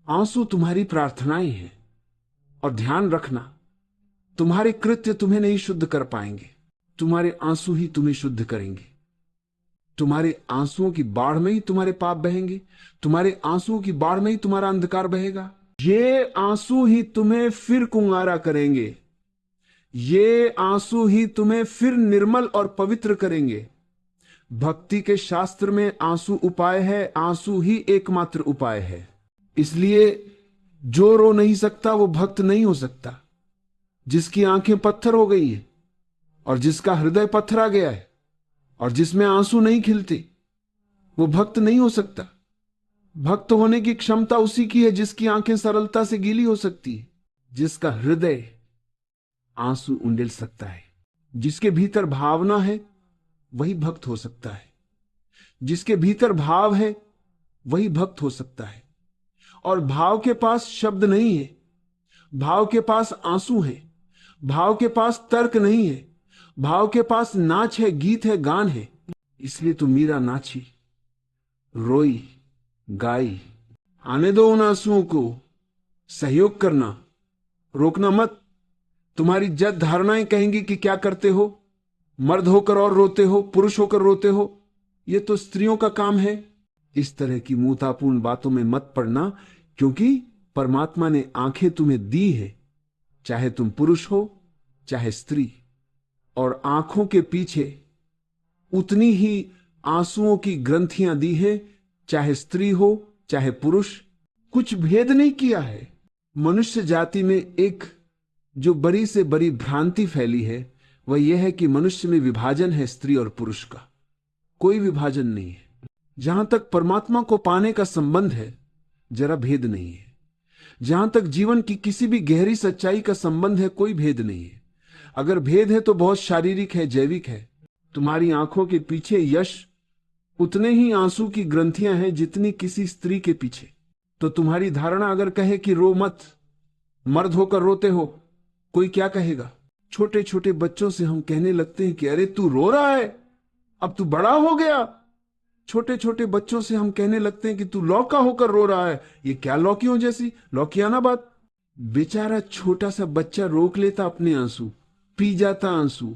आंसू तुम्हारी प्रार्थनाएं हैं। और ध्यान रखना, तुम्हारे कृत्य तुम्हें नहीं शुद्ध कर पाएंगे, तुम्हारे आंसू ही तुम्हें शुद्ध करेंगे। तुम्हारे आंसुओं की बाढ़ में ही तुम्हारे पाप बहेंगे, तुम्हारे आंसुओं की बाढ़ में ही तुम्हारा अंधकार बहेगा। ये आंसू ही तुम्हें फिर कुंवारा करेंगे, ये आंसू ही तुम्हें फिर निर्मल और पवित्र करेंगे। भक्ति के शास्त्र में आंसू उपाय है, आंसू ही एकमात्र उपाय है। इसलिए जो रो नहीं सकता वो भक्त नहीं हो सकता। जिसकी आंखें पत्थर हो गई है और जिसका हृदय पत्थर आ गया है और जिसमें आंसू नहीं खिलते, वो भक्त नहीं हो सकता। भक्त होने की क्षमता उसी की है जिसकी आंखें सरलता से गीली हो सकती है, जिसका हृदय आंसू उंडेल सकता है। जिसके भीतर भावना है वही भक्त हो सकता है, जिसके भीतर भाव है वही भक्त हो सकता है। और भाव के पास शब्द नहीं है, भाव के पास आंसू है, भाव के पास तर्क नहीं है, भाव के पास नाच है, गीत है, गान है। इसलिए तो मीरा नाची, रोई, गाई। आने दो उन आंसुओं को, सहयोग करना, रोकना मत। तुम्हारी जद धारणाएं कहेंगी कि क्या करते हो, मर्द होकर और रोते हो, पुरुष होकर रोते हो, ये तो स्त्रियों का काम है। इस तरह की मूर्खतापूर्ण बातों में मत पड़ना, क्योंकि परमात्मा ने आंखें तुम्हें दी है, चाहे तुम पुरुष हो चाहे स्त्री। और आंखों के पीछे उतनी ही आंसुओं की ग्रंथियां दी है, चाहे स्त्री हो चाहे पुरुष। कुछ भेद नहीं किया है। मनुष्य जाति में एक जो बड़ी से बड़ी भ्रांति फैली है वह यह है कि मनुष्य में विभाजन है स्त्री और पुरुष का। कोई विभाजन नहीं है। जहां तक परमात्मा को पाने का संबंध है, जरा भेद नहीं है। जहां तक जीवन की किसी भी गहरी सच्चाई का संबंध है, कोई भेद नहीं है। अगर भेद है तो बहुत शारीरिक है, जैविक है। तुम्हारी आंखों के पीछे यश उतने ही आंसू की ग्रंथियां हैं जितनी किसी स्त्री के पीछे। तो तुम्हारी धारणा अगर कहे कि रो मत, मर्द होकर रोते हो, कोई क्या कहेगा? छोटे छोटे बच्चों से हम कहने लगते हैं कि अरे तू रो रहा है, अब तू बड़ा हो गया। छोटे छोटे बच्चों से हम कहने लगते हैं कि तू लौका होकर रो रहा है। ये क्या लौकियों जैसी लौकियाना बात। बेचारा छोटा सा बच्चा रोक लेता अपने आंसू, पी जाता आंसू,